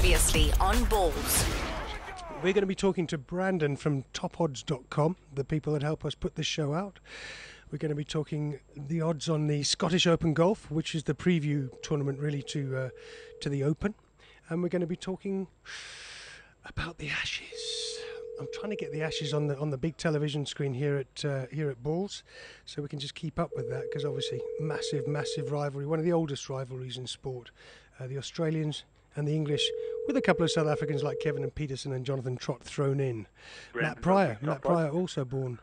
Previously on Balls. We're going to be talking to Brandon from tokodds.com, the people that help us put this show out. We're going to be talking the odds on the Scottish Open Golf, which is the preview tournament really to the Open. And we're going to be talking about the Ashes. I'm trying to get the Ashes on the big television screen here at Balls, so we can just keep up with that, because obviously massive rivalry, one of the oldest rivalries in sport. The Australians and the English, with a couple of South Africans like Kevin and Peterson and Jonathan Trott thrown in. Matt Pryor also born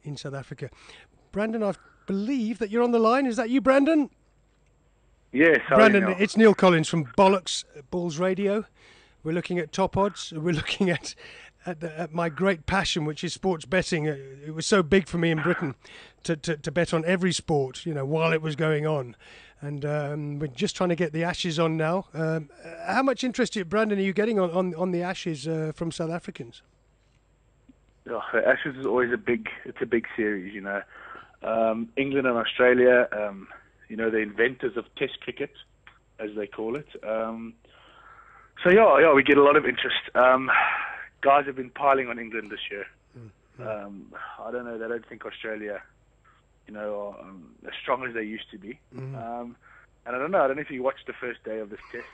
in South Africa. Brandon, I believe that you're on the line. Is that you, Brandon? Yes, Brandon, it's Neal Collins from Bollockz, Balls Radio. We're looking at top odds. We're looking at my great passion, which is sports betting. It was so big for me in Britain to bet on every sport, while it was going on. And we're just trying to get the Ashes on now. How much interest, Brandon, are you getting on the Ashes from South Africans? Oh, the Ashes is always a big series, England and Australia, the inventors of Test cricket, as they call it. So we get a lot of interest. Guys have been piling on England this year. I don't know. They don't think Australia, are as strong as they used to be. And I don't know if you watched the first day of this test.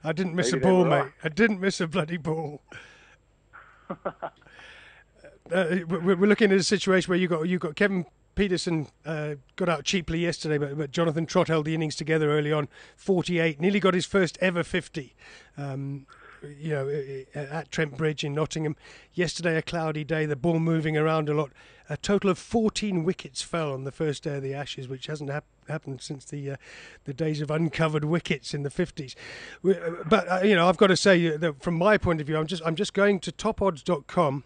I didn't miss a ball, mate. I didn't miss a bloody ball. We're looking at a situation where you got Kevin Peterson got out cheaply yesterday, but Jonathan Trott held the innings together early on. 48, nearly got his first ever 50. At Trent Bridge in Nottingham. Yesterday, a cloudy day, the ball moving around a lot. A total of 14 wickets fell on the first day of the Ashes, which hasn't happened since the days of uncovered wickets in the 50s. But I've got to say that from my point of view, I'm just going to tokodds.com.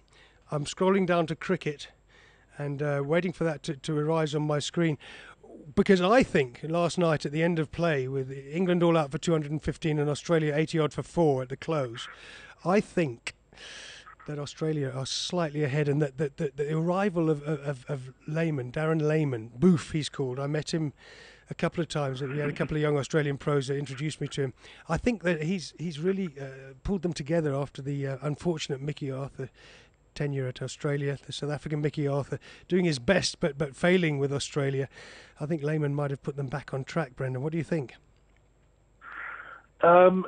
I'm scrolling down to cricket and waiting for that to arise on my screen. Because I think last night at the end of play, with England all out for 215 and Australia 80-odd for 4 at the close, I think that Australia are slightly ahead, and that the arrival of Lehman, Darren Lehman, Boof he's called, I met him a couple of times. We had a couple of young Australian pros that introduced me to him. I think that he's really pulled them together after the unfortunate Mickey Arthur tenure at Australia, the South African Mickey Arthur doing his best but failing with Australia. I think Lehman might have put them back on track. Brendan, what do you think? I don't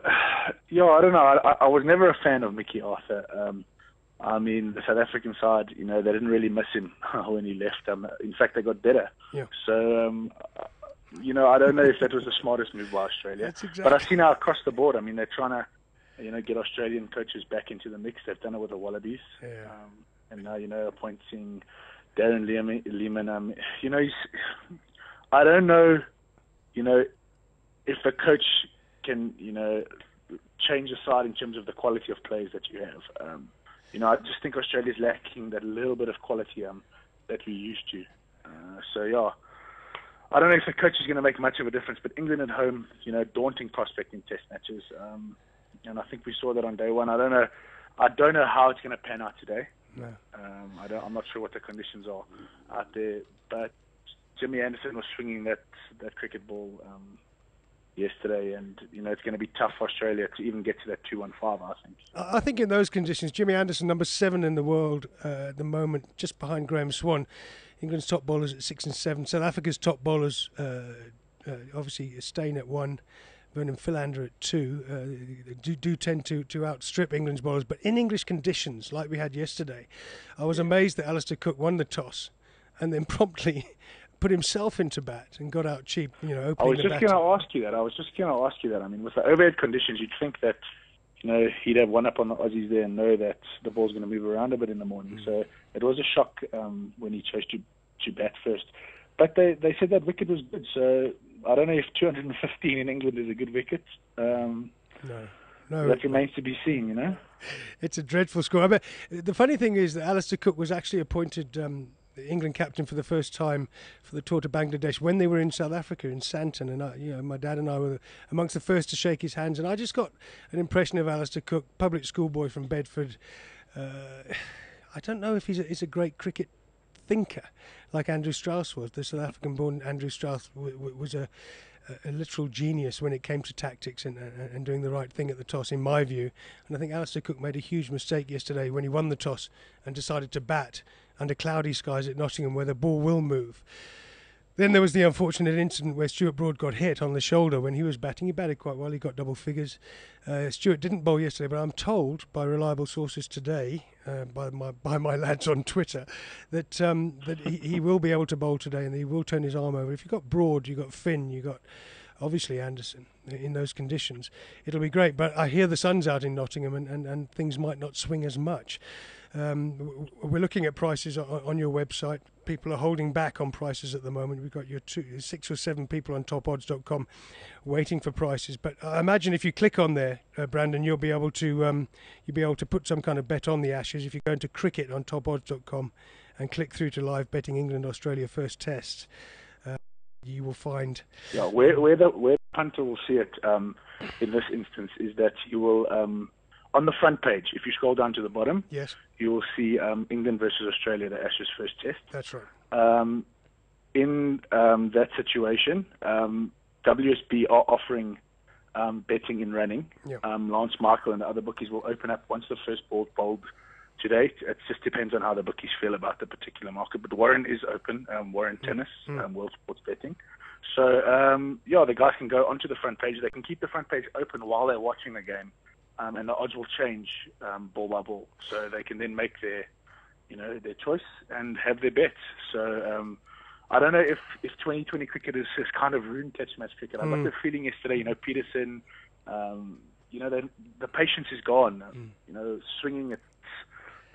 know. I was never a fan of Mickey Arthur. The South African side, they didn't really miss him when he left. In fact, they got better. Yeah. So, I don't know if that was the smartest move by Australia. That's exactly. But I've seen how across the board, they're trying to get Australian coaches back into the mix. They've done it with the Wallabies. Yeah. And now, appointing Darren Lehman. I don't know, if a coach can, change the side in terms of the quality of players that you have. I just think Australia's lacking that little bit of quality that we used to. I don't know if the coach is going to make much of a difference, but England at home, daunting prospect in test matches. And I think we saw that on day one. I don't know how it's going to pan out today. No. I'm not sure what the conditions are out there. But Jimmy Anderson was swinging that cricket ball yesterday, and it's going to be tough for Australia to even get to that 215. I think. I think in those conditions, Jimmy Anderson, number 7 in the world at the moment, just behind Graham Swan. England's top bowlers at 6 and 7. South Africa's top bowlers, obviously Steyn at 1. Vernon Philander at 2 do tend to outstrip England's bowlers, but in English conditions like we had yesterday, I was amazed that Alistair Cook won the toss and then promptly put himself into bat and got out cheap. Opening I was just going to ask you that. With the overhead conditions, you'd think that he'd have one up on the Aussies there and know that the ball's going to move around a bit in the morning. So it was a shock when he chose to bat first. But they said that wicket was good, so I don't know if 215 in England is a good wicket. No. That remains to be seen, It's a dreadful score. The funny thing is that Alistair Cook was actually appointed the England captain for the first time for the tour to Bangladesh when they were in South Africa, in Santon. And my dad and I were amongst the first to shake his hands. And I just got an impression of Alistair Cook, public school boy from Bedford. I don't know if he's a great cricket thinker like Andrew Strauss was. The South African-born Andrew Strauss was a a literal genius when it came to tactics and doing the right thing at the toss, in my view. And I think Alistair Cook made a huge mistake yesterday when he won the toss and decided to bat under cloudy skies at Nottingham, where the ball will move. Then there was the unfortunate incident where Stuart Broad got hit on the shoulder when he was batting. He batted quite well. He got double figures. Stuart didn't bowl yesterday, but I'm told by reliable sources today, by my lads on Twitter, that he will be able to bowl today and he will turn his arm over. If you've got Broad, you've got Finn, you've got obviously Anderson in those conditions, it'll be great. But I hear the sun's out in Nottingham and things might not swing as much. We're looking at prices on your website. People are holding back on prices at the moment. We've got your 6 or 7 people on topadds.com waiting for prices. But I imagine if you click on there, Brandon, you'll be able to put some kind of bet on the Ashes. If you go into cricket on topadds.com and click through to live betting England Australia first test, you will find. Yeah, where the punter will see it in this instance is that you will. On the front page, if you scroll down to the bottom, yes, you will see England versus Australia, the Ashes first test. That's right. In that situation, WSB are offering betting in running. Yeah. Lance Michael and the other bookies will open up once the first ball bowled today. It just depends on how the bookies feel about the particular market. But Warren is open, Warren Tennis, World Sports Betting. So, the guys can go onto the front page. They can keep the front page open while they're watching the game. And the odds will change ball by ball, so they can then make their choice and have their bet. So I don't know if 2020 cricket has kind of ruined Test match cricket. I got the feeling yesterday, Peterson, the patience is gone. Swinging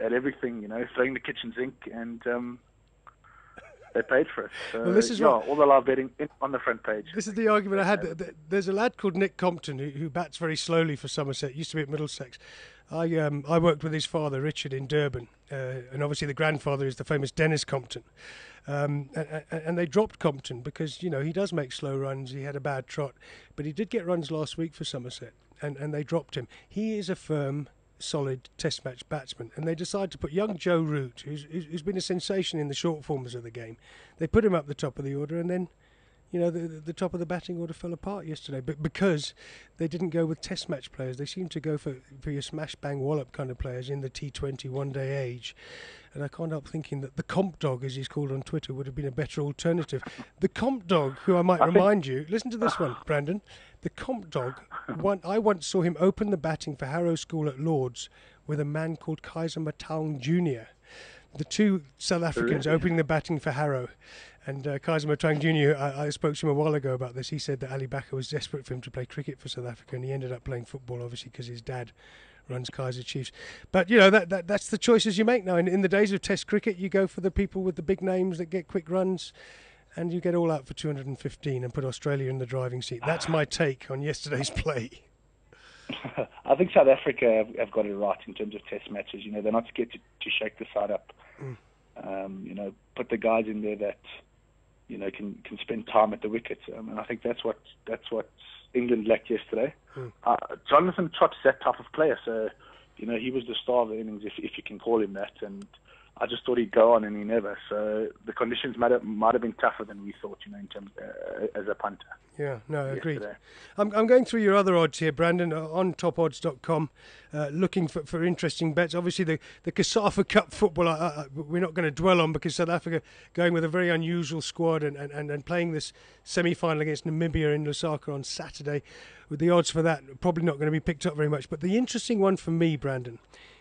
at everything, throwing the kitchen sink, and they paid for it. So, well, this is all the live betting on the front page. This is the argument I had. There's a lad called Nick Compton who bats very slowly for Somerset. Used to be at Middlesex. I worked with his father, Richard, in Durban, and obviously the grandfather is the famous Dennis Compton. And they dropped Compton because he does make slow runs. He had a bad trot, but he did get runs last week for Somerset, and they dropped him. He is a firm, solid Test match batsman, and they decide to put young Joe Root, who's been a sensation in the short forms of the game. They put him up the top of the order, and then the top of the batting order fell apart yesterday, but because they didn't go with Test match players. They seemed to go for your smash bang wallop kind of players in the T20 one-day age. And I can't help thinking that the Comp Dog, as he's called on Twitter, would have been a better alternative. The Comp Dog, who I might remind you, listen to this one, Brandon. The Comp Dog, I once saw him open the batting for Harrow School at Lord's with a man called Kaiser Mataung Jr. The two South Africans opening the batting for Harrow. And Kaiser Mataung Jr., I spoke to him a while ago about this. He said that Ali Bakar was desperate for him to play cricket for South Africa, and he ended up playing football, obviously, because his dad runs Kaiser Chiefs. But, that's the choices you make now. In the days of Test cricket, you go for the people with the big names that get quick runs, and you get all out for 215 and put Australia in the driving seat. That's my take on yesterday's play. I think South Africa have got it right in terms of Test matches. They're not scared to shake the side up. Put the guys in there that can spend time at the wicket. And I think that's what England lacked yesterday. Jonathan Trott's that type of player, so he was the star of the innings, if you can call him that. And I just thought he'd go on, and he never. So the conditions might have been tougher than we thought, in terms as a punter. Yeah, no, agreed. I'm going through your other odds here, Brandon, on topadds.com, looking for interesting bets. Obviously, the Casafa Cup football, we're not going to dwell on, because South Africa going with a very unusual squad and playing this semi-final against Namibia in Lusaka on Saturday, with the odds for that probably not going to be picked up very much. But the interesting one for me, Brandon,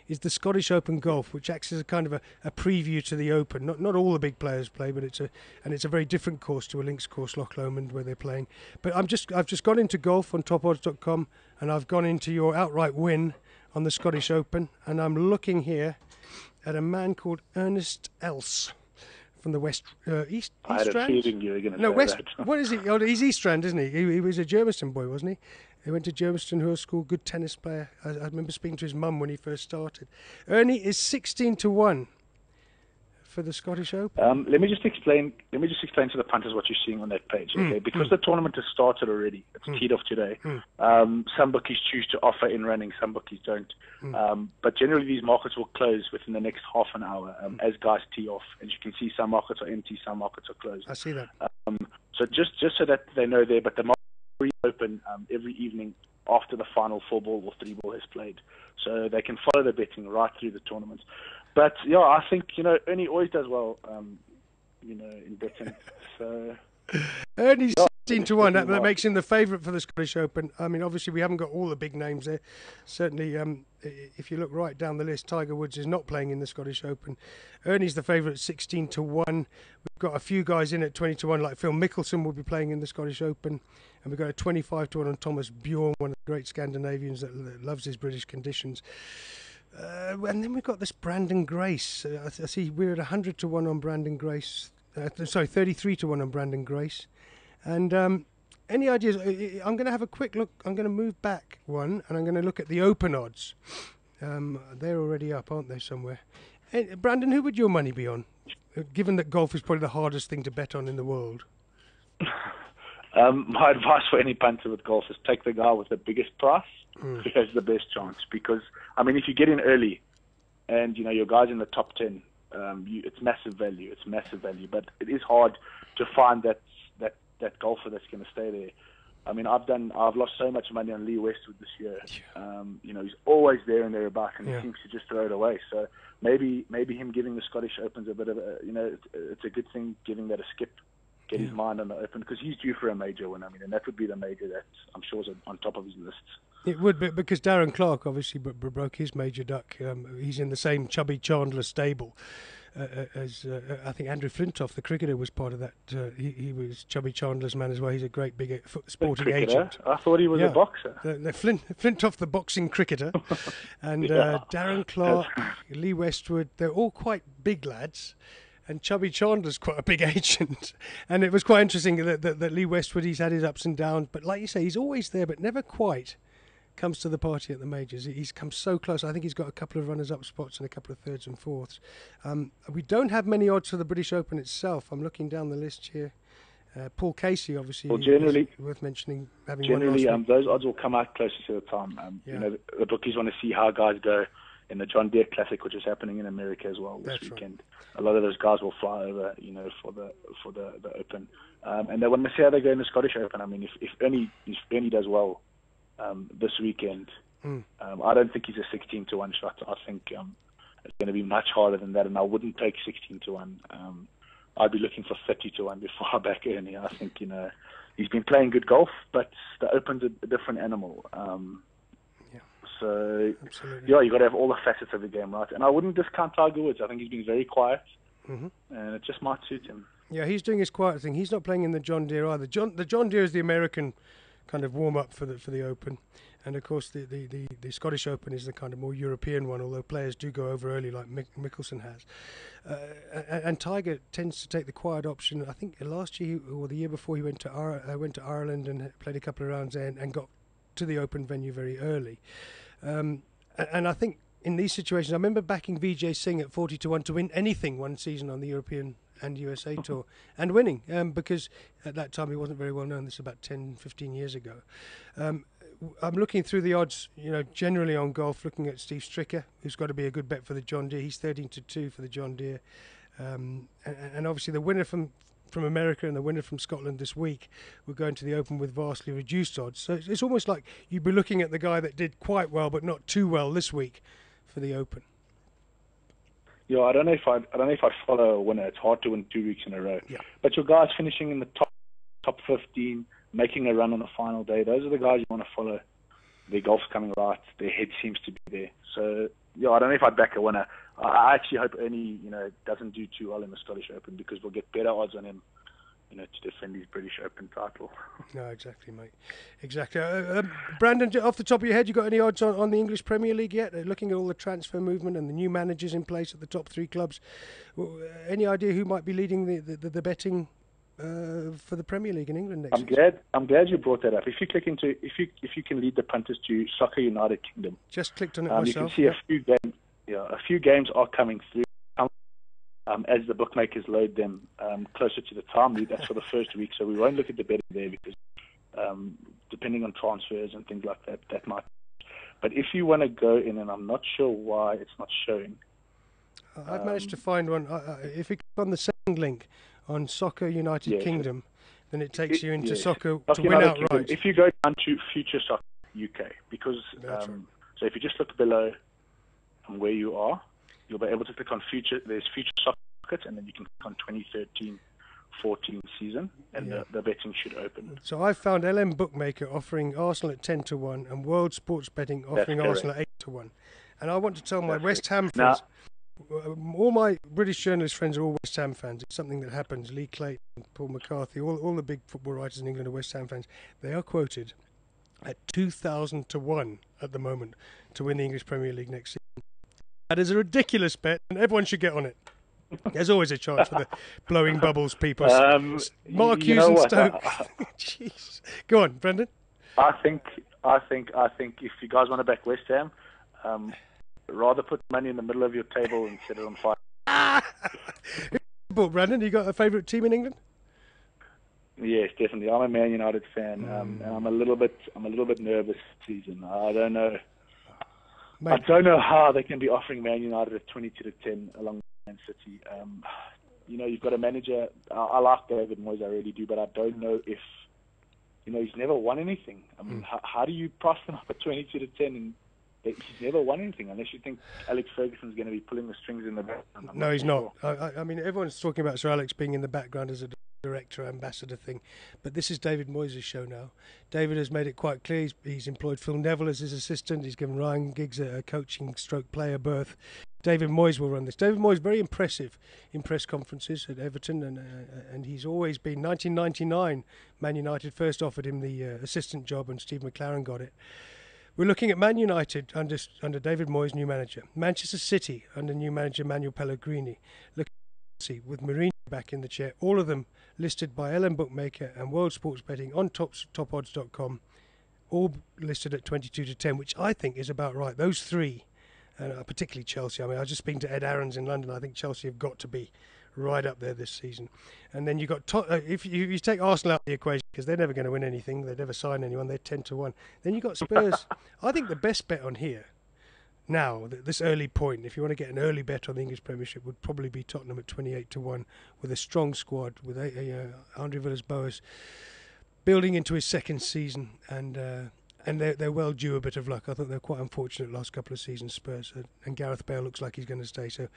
is the Scottish Open Golf, which acts as a kind of a preview to the Open. Not all the big players play, but it's a very different course to a links course, Loch Lomond, where they're playing. But I've just gone into golf on topadds.com, and I've gone into your outright win on the Scottish Open, and I'm looking here at a man called Ernest Else from the East Strand. I had a feeling you were going to say West. that. What is he? Oh, he's East Strand, isn't he? He was a Germiston boy, wasn't he? He went to Germiston Hill School, good tennis player. I remember speaking to his mum when he first started. Ernie is 16-1 for the Scottish Open. Let me just explain to the punters what you're seeing on that page. Okay, because the tournament has started already. It's teed off today. Some bookies choose to offer in running, some bookies don't. But generally, these markets will close within the next half an hour as guys tee off. As you can see, some markets are empty, some markets are closed. I see that. So just so that they know there, but the market is open every evening after the final 4-ball or 3-ball has played. So they can follow the betting right through the tournament. But, yeah, I think, Ernie always does well, in betting. So... Ernie's 16 to 1. That makes him the favourite for the Scottish Open. I mean, obviously, we haven't got all the big names there. Certainly, if you look right down the list, Tiger Woods is not playing in the Scottish Open. Ernie's the favourite, 16 to 1. We've got a few guys in at 20 to 1, like Phil Mickelson will be playing in the Scottish Open. And we've got a 25 to 1 on Thomas Bjorn, one of the great Scandinavians that loves his British conditions. And then we've got this Brandon Grace. I see we're at 100 to 1 on Brandon Grace. 33 to 1 on Brandon Grace. And any ideas? I'm going to have a quick look. I'm going to move back one, and I'm going to look at the Open odds. They're already up, aren't they, somewhere? Hey, Brandon, who would your money be on, given that golf is probably the hardest thing to bet on in the world? My advice for any punter with golf is take the guy with the biggest price who has the best chance. Because, I mean, if you get in early and, your guy's in the top 10, it's massive value. It's massive value. But it is hard to find that golfer that's going to stay there. I mean, I've lost so much money on Lee Westwood this year. He's always there and thereabouts, and he seems to just throw it away. So maybe him giving the Scottish Opens a bit of it's a good thing, giving that a skip, get his mind on the Open, because he's due for a major win. I mean, and that would be the major that I'm sure is on top of his lists. It would be, because Darren Clarke obviously broke his major duck. He's in the same Chubby Chandler stable as I think Andrew Flintoff, the cricketer, was part of that. He was Chubby Chandler's man as well. He's a great big sporting agent. I thought he was a boxer. Flintoff, the boxing cricketer, and Darren Clarke, Lee Westwood, they're all quite big lads. And Chubby Chandler's quite a big agent. And it was quite interesting that Lee Westwood, he's had his ups and downs. But like you say, he's always there, but never quite comes to the party at the majors. He's come so close. I think he's got a couple of runners-up spots and a couple of thirds and fourths. We don't have many odds for the British Open itself. I'm looking down the list here. Paul Casey, obviously, generally worth mentioning. Generally, those odds will come out closer to the time. The bookies want to see how guys go in the John Deere Classic, which is happening in America as well this weekend. Right. A lot of those guys will fly over, for the Open, and they want to see how they go in the Scottish Open. I mean, if Ernie does well this weekend, I don't think he's a 16 to 1 shot. I think it's going to be much harder than that, and I wouldn't take 16 to 1. I'd be looking for 30 to 1 before I back Ernie. I think he's been playing good golf, but the Open's a different animal. So, absolutely. You got to have all the facets of the game right. And I wouldn't discount Tiger Woods. I think he's been very quiet, and it just might suit him. Yeah, he's doing his quiet thing. He's not playing in the John Deere either. The John Deere is the American kind of warm-up for the Open. And, of course, the Scottish Open is the kind of more European one, although players do go over early like Mickelson has. And Tiger tends to take the quiet option. I think last year or the year before he went to Ireland and played a couple of rounds there and got to the Open venue very early. And I think in these situations, I remember backing Vijay Singh at 40 to 1 to win anything one season on the European and USA Tour, and winning, because at that time he wasn't very well known. This is about 10, 15 years ago. I'm looking through the odds, generally on golf, looking at Steve Stricker, who's got to be a good bet for the John Deere. He's 13 to 2 for the John Deere. And obviously the winner from America and the winner from Scotland this week will go into the Open with vastly reduced odds. So it's almost like you'd be looking at the guy that did quite well but not too well this week for the Open. Yeah, I don't know if I follow a winner. It's hard to win 2 weeks in a row. Yeah. But your guys finishing in the top 15, making a run on the final day, those are the guys you want to follow. Their golf's coming right. Their head seems to be there. So, yeah, I don't know if I'd back a winner. I actually hope Ernie, doesn't do too well in the Scottish Open, because we'll get better odds on him, to defend his British Open title. No, exactly, mate. Exactly. Brandon, off the top of your head, you got any odds on the English Premier League yet? Looking at all the transfer movement and the new managers in place at the top 3 clubs, any idea who might be leading the betting for the Premier League in England next season? I'm glad you brought that up. If you click into if you can lead the punters to Soccer United Kingdom, just clicked on it myself. You can see a few games. Yeah, a few games are coming through as the bookmakers load them closer to the time. That's for the first week, so we won't look at the betting there, because depending on transfers and things like that, that might. But if you want to go in, and I'm not sure why it's not showing. I've managed to find one. If you click on the second link on Soccer United Kingdom, than it takes you into yes. soccer Of to the win United Kingdom, outright. if you go down to Future Soccer UK, because That's right. so if you just look below where you are, you'll be able to click on Future. There's Future Soccer, and then you can click on 2013-14 season, and the betting should open. So I found LM Bookmaker offering Arsenal at 10-1 and World Sports Betting offering Arsenal at 8-1. And I want to tell my West Ham friends, all my British journalist friends are all West Ham fans. It's something that happens. Lee Clayton, Paul McCarthy, all the big football writers in England are West Ham fans. They are quoted at 2,000-1 at the moment to win the English Premier League next season. That is a ridiculous bet, and everyone should get on it. There's always a chance for the blowing bubbles people. Mark Hughes and Stoke. Jeez. Go on, Brendan. I think if you guys want to back West Ham, rather put money in the middle of your table and set it on fire. Brendan, you got a favourite team in England? Yes, definitely. I'm a Man United fan, and I'm a little bit nervous this season. I don't know. Mate. I don't know how they can be offering Man United at 22-10 along Man City. You've got a manager. I like David Moyes, I really do, but I don't know if he's never won anything. I mean, how do you price them up at 22-10 and he's never won anything unless you think Alex Ferguson's going to be pulling the strings in the background? No, he's not. I mean, everyone's talking about Sir Alex being in the background as a director, ambassador thing, but this is David Moyes' show now. David has made it quite clear he's employed Phil Neville as his assistant. He's given Ryan Giggs a coaching stroke player berth. David Moyes will run this. David Moyes very impressive in press conferences at Everton, and he's always been. 1999, Man United first offered him the assistant job, and Steve McLaren got it. We're looking at Man United under David Moyes, new manager. Manchester City under new manager Manuel Pellegrini. Look at Chelsea with Mourinho back in the chair. All of them listed by LM Bookmaker and World Sports Betting on topadds.com. All listed at 22-10, which I think is about right. Those three, particularly Chelsea. I mean, I was just speaking to Ed Aarons in London. I think Chelsea have got to be right up there this season. And then you got if you take Arsenal out of the equation, because they're never going to win anything, they never sign anyone, they're 10-1. Then you got Spurs. I think the best bet on here now, this early point, if you want to get an early bet on the English Premiership, would probably be Tottenham at 28-1 with a strong squad, with Andre Villas-Boas building into his second season, and they're well due a bit of luck. I thought they're quite unfortunate last couple of seasons, Spurs, and Gareth Bale looks like he's going to stay. So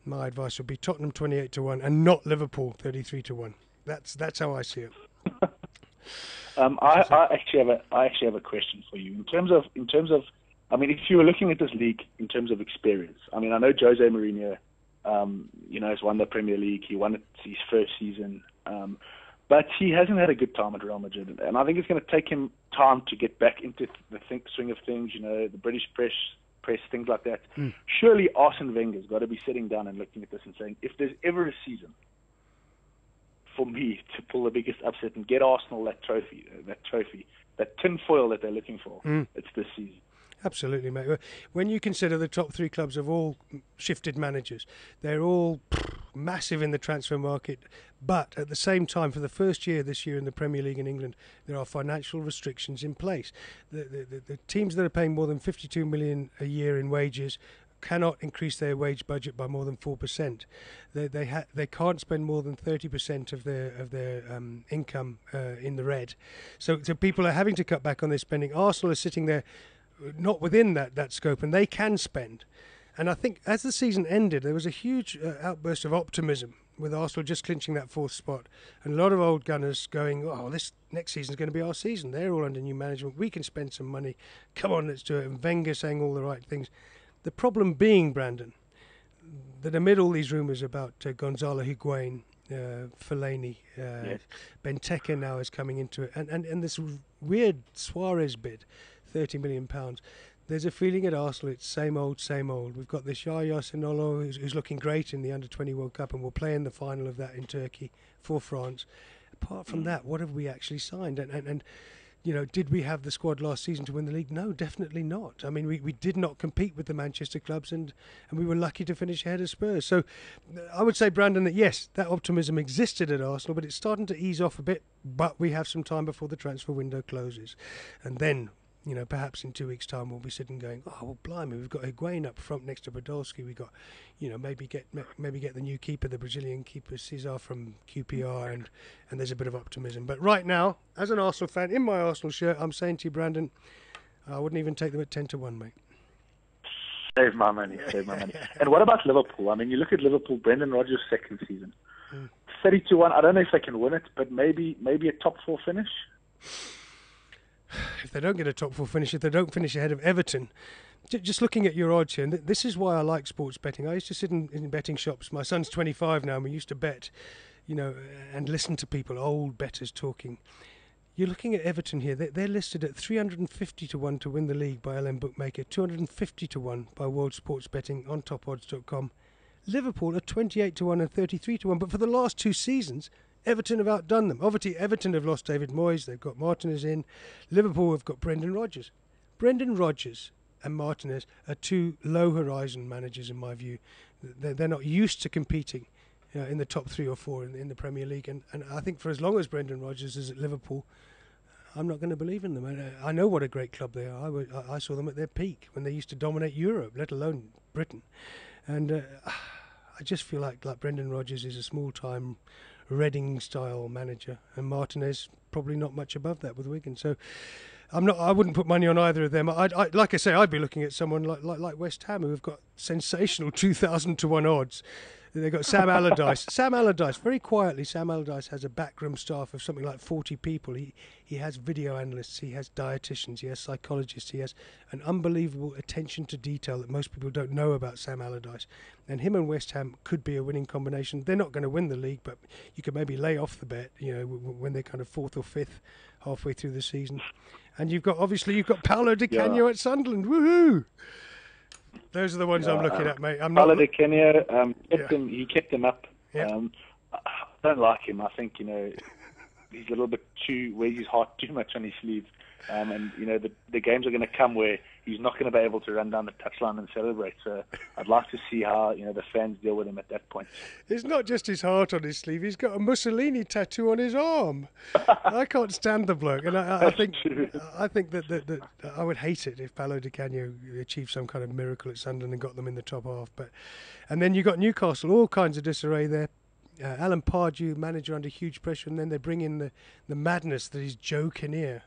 my advice would be Tottenham 28-1 and not Liverpool 33-1. That's how I see it. I actually have a question for you in terms of. I mean, if you were looking at this league in terms of experience, I mean, I know Jose Mourinho, has won the Premier League. He won it his first season, but he hasn't had a good time at Real Madrid, and I think it's going to take him time to get back into the swing of things. The British press, things like that. Surely Arsene Wenger's got to be sitting down and looking at this and saying, if there's ever a season for me to pull the biggest upset and get Arsenal that trophy, that tin foil that they're looking for, it's this season. Absolutely, mate. When you consider the top three clubs have all shifted managers, they're all massive in the transfer market, but at the same time, for the first year this year in the Premier League in England, there are financial restrictions in place. The teams that are paying more than 52 million a year in wages cannot increase their wage budget by more than 4%. They can't spend more than 30% of their income in the red. So people are having to cut back on their spending. Arsenal are sitting there not within that scope, and they can spend. And I think as the season ended, there was a huge outburst of optimism with Arsenal just clinching that fourth spot, and a lot of old gunners going, "Oh, this next season is going to be our season. They're all under new management. We can spend some money. Come on, let's do it." And Wenger saying all the right things. The problem being, Brandon, that amid all these rumours about Gonzalo Higuain, Fellaini, Benteke now is coming into it, and this weird Suarez bid, £30 million. There's a feeling at Arsenal it's same old, same old. We've got this Yaya Sinolo who's looking great in the Under-20 World Cup and will play in the final of that in Turkey for France. Apart from that, what have we actually signed? And did we have the squad last season to win the league? No, definitely not. I mean, we did not compete with the Manchester clubs, and we were lucky to finish ahead of Spurs. So I would say, Brandon, that yes, that optimism existed at Arsenal, but it's starting to ease off a bit. But we have some time before the transfer window closes. And then perhaps in 2 weeks' time we'll be sitting going, oh, well, blimey, we've got Higuain up front next to Podolski. We got, maybe get the new keeper, the Brazilian keeper Cesar from QPR, and there's a bit of optimism. But right now, as an Arsenal fan in my Arsenal shirt, I'm saying to you, Brandon, I wouldn't even take them at 10-1, mate. Save my money. And what about Liverpool? I mean, you look at Liverpool, Brendan Rodgers' second season. 30-1, I don't know if they can win it, but maybe a top 4 finish. If they don't get a top 4 finish, if they don't finish ahead of Everton, just looking at your odds here, and this is why I like sports betting. I used to sit in betting shops. My son's 25 now, and we used to bet, and listen to people, old bettors talking. You're looking at Everton here. They're listed at 350-1 to win the league by LM Bookmaker, 250-1 by World Sports Betting on tokodds.com. Liverpool are 28-1 and 33-1, but for the last 2 seasons, Everton have outdone them. Obviously, Everton have lost David Moyes. They've got Martinez in. Liverpool have got Brendan Rodgers. Brendan Rodgers and Martinez are 2 low-horizon managers, in my view. They're not used to competing in the top 3 or 4 in the Premier League. And I think for as long as Brendan Rodgers is at Liverpool, I'm not going to believe in them. I know what a great club they are. I saw them at their peak when they used to dominate Europe, let alone Britain. And I just feel like Brendan Rodgers is a small-time Reading-style manager, and Martinez probably not much above that with Wigan. So I wouldn't put money on either of them. Like I say, I'd be looking at someone like West Ham, who have got sensational 2,000-1 odds. They've got Sam Allardyce. Sam Allardyce, very quietly, Sam Allardyce has a backroom staff of something like 40 people. He has video analysts, he has dietitians, he has psychologists, he has an unbelievable attention to detail that most people don't know about Sam Allardyce. And him and West Ham could be a winning combination. They're not going to win the league, but you could maybe lay off the bet, when they're kind of 4th or 5th halfway through the season. And you've got Paolo Di Canio at Sunderland. Woohoo! Those are the ones I'm looking at, mate. Paolo Di Canio, he kept them up. Yeah. I don't like him. I think, he's a little bit wears his heart too much on his sleeve. And, the games are going to come where he's not going to be able to run down the touchline and celebrate. So I'd like to see how, the fans deal with him at that point. It's not just his heart on his sleeve. He's got a Mussolini tattoo on his arm. I can't stand the bloke. And I think that I would hate it if Paolo Di Canio achieved some kind of miracle at Sunderland and got them in the top half. And then you got Newcastle, all kinds of disarray there. Alan Pardew, manager under huge pressure, and then they bring in the madness that is Joe Kinnear.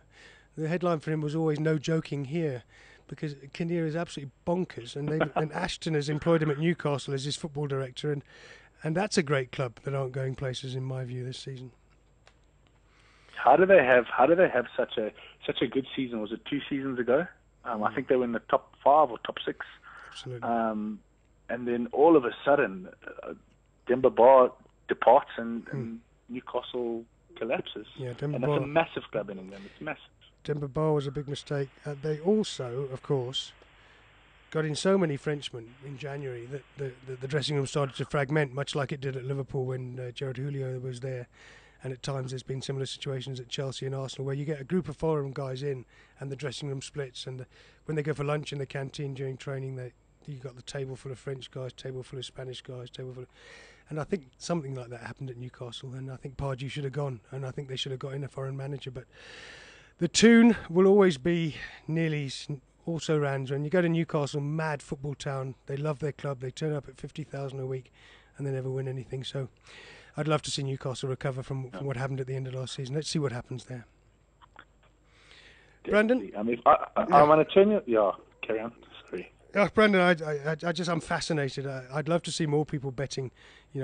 The headline for him was always "No joking here," because Kinnear is absolutely bonkers, and Ashton has employed him at Newcastle as his football director, and that's a great club that aren't going places in my view this season. How do they have such a good season? Was it 2 seasons ago? I think they were in the top 5 or top 6. Absolutely. And then all of a sudden, Demba Ba departs and Newcastle collapses. Yeah, and that's a massive club in England. It's massive. Demba Ba was a big mistake. They also, of course, got in so many Frenchmen in January that the dressing room started to fragment, much like it did at Liverpool when Gerard Houllier was there. And at times there's been similar situations at Chelsea and Arsenal where you get a group of foreign guys in and the dressing room splits. And when they go for lunch in the canteen during training, you got the table full of French guys, table full of Spanish guys, and I think something like that happened at Newcastle. And I think Pardew should have gone, and I think they should have got in a foreign manager. But the tune will always be Neal's also Rans. When you go to Newcastle, mad football town, they love their club, they turn up at 50,000 a week and they never win anything. So I'd love to see Newcastle recover from what happened at the end of last season. Let's see what happens there. Definitely. Brandon? I mean, I want to turn you... Yeah, carry on. Sorry. Brandon, I'm fascinated. I'd love to see more people betting,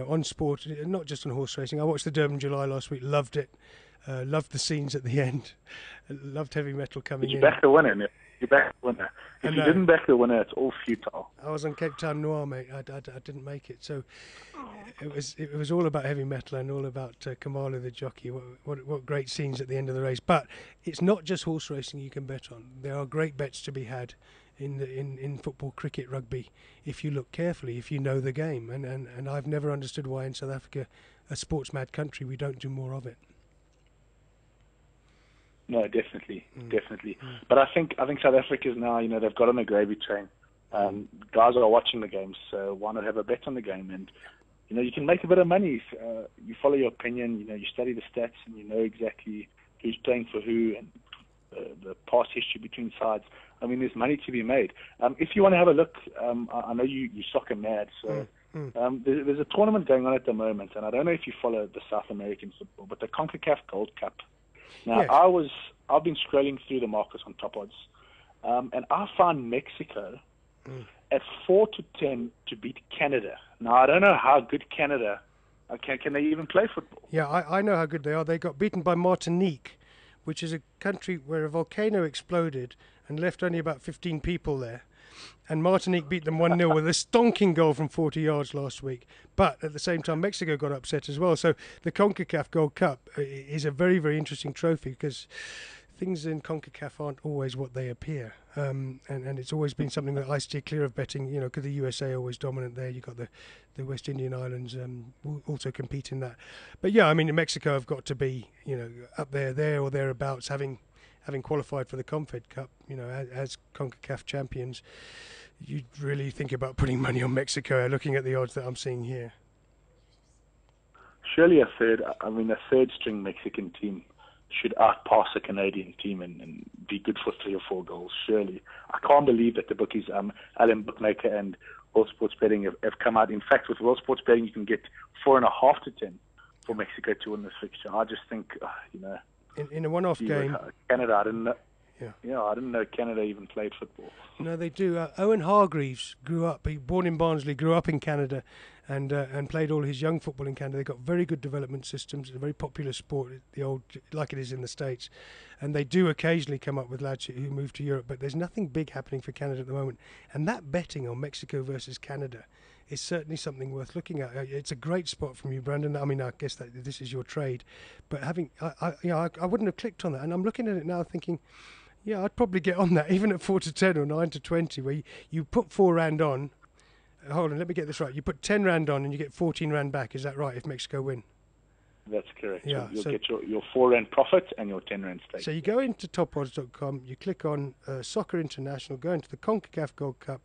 on sport, not just on horse racing. I watched the Durban July last week, loved it. Loved the scenes at the end. Loved heavy metal coming in. You back the winner, Neal. You back the winner. If you didn't back the winner, it's all futile. I was on Cape Town Noir, mate. I didn't make it. So it was all about heavy metal and all about Kamala the jockey. What great scenes at the end of the race. But it's not just horse racing you can bet on. There are great bets to be had in football, cricket, rugby, if you look carefully, if you know the game. And I've never understood why in South Africa, a sports-mad country, we don't do more of it. No, definitely. But I think South Africa's now, they've got on a gravy train. Guys are watching the games, so why not have a bet on the game? And you can make a bit of money if you follow your opinion. You study the stats, and you know exactly who's playing for who, and the past history between sides. I mean, there's money to be made. If you want to have a look, I know you're soccer mad, so there's a tournament going on at the moment, and I don't know if you follow the South American football, but the CONCACAF Gold Cup. Now, Yes. I've been scrolling through the markets on Top Odds, and I found Mexico at 4-10 to beat Canada. Now, I don't know how good Canada can they even play football. Yeah, I know how good they are. They got beaten by Martinique, which is a country where a volcano exploded and left only about 15 people there. And Martinique beat them 1-0 with a stonking goal from 40 yards last week. But at the same time, Mexico got upset as well. So the CONCACAF Gold Cup is a very, very interesting trophy because things in CONCACAF aren't always what they appear. And it's always been something that I steer clear of betting, you know, because the USA are always dominant there. You've got the West Indian Islands will also compete in that. But yeah, I mean, Mexico have got to be, you know, up there or thereabouts, having qualified for the Confed Cup, you know, as CONCACAF champions. You'd really think about putting money on Mexico, looking at the odds that I'm seeing here. Surely a third string Mexican team should outpass a Canadian team and be good for 3 or 4 goals, surely. I can't believe that the bookies, Alan Bookmaker and World Sports Betting have come out. In fact, with World Sports Betting, you can get 4.5 to 10 for Mexico to win this fixture. I just think, you know... In a one-off game... Canada, I didn't know. Yeah, I didn't know Canada even played football. No, they do. Owen Hargreaves grew up, born in Barnsley, grew up in Canada and played all his young football in Canada. They've got very good development systems. It's a very popular sport, the old like it is in the States. And they do occasionally come up with lads who move to Europe, but there's nothing big happening for Canada at the moment. And that betting on Mexico versus Canada is certainly something worth looking at. It's a great spot from you, Brandon. I mean, I guess that this is your trade. But I wouldn't have clicked on that. And I'm looking at it now thinking... Yeah, I'd probably get on that, even at 4-10 or 9-20, where you put £4 on. Hold on, let me get this right. You put £10 on and you get £14 back. Is that right? If Mexico win, that's correct. Yeah, you'll get your £4 profit and your £10 stake. So you go into topodds.com, you click on Soccer International, go into the CONCACAF Gold Cup.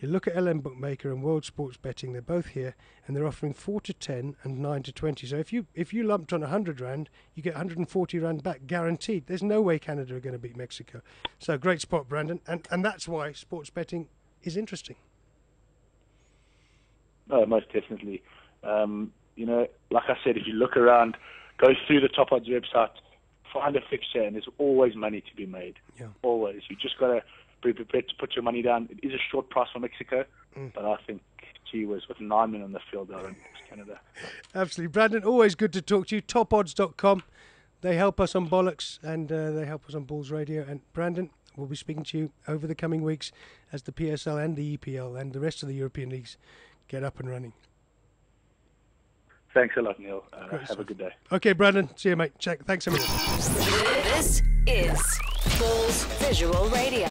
You look at LM Bookmaker and World Sports Betting. They're both here, and they're offering 4-10 and 9-20. So if you lumped on £100, you get £140 back guaranteed. There's no way Canada are going to beat Mexico. So great spot, Brandon, and that's why sports betting is interesting. Oh, most definitely. You know, like I said, if you look around, go through the Top Odds website, find a fixture, and there's always money to be made. Yeah. Always. You just got to be prepared to put your money down. It is a short price for Mexico, but I think, gee whiz, with 9 men on the field, they'll win Canada. Absolutely. Brandon, always good to talk to you. Topodds.com. They help us on Bollockz and they help us on Bulls Radio. And Brandon, we'll be speaking to you over the coming weeks as the PSL and the EPL and the rest of the European leagues get up and running. Thanks a lot, Neil. Have a good day. Okay, Brandon. See you, mate. Check. Thanks a minute. This is Bulls Visual Radio.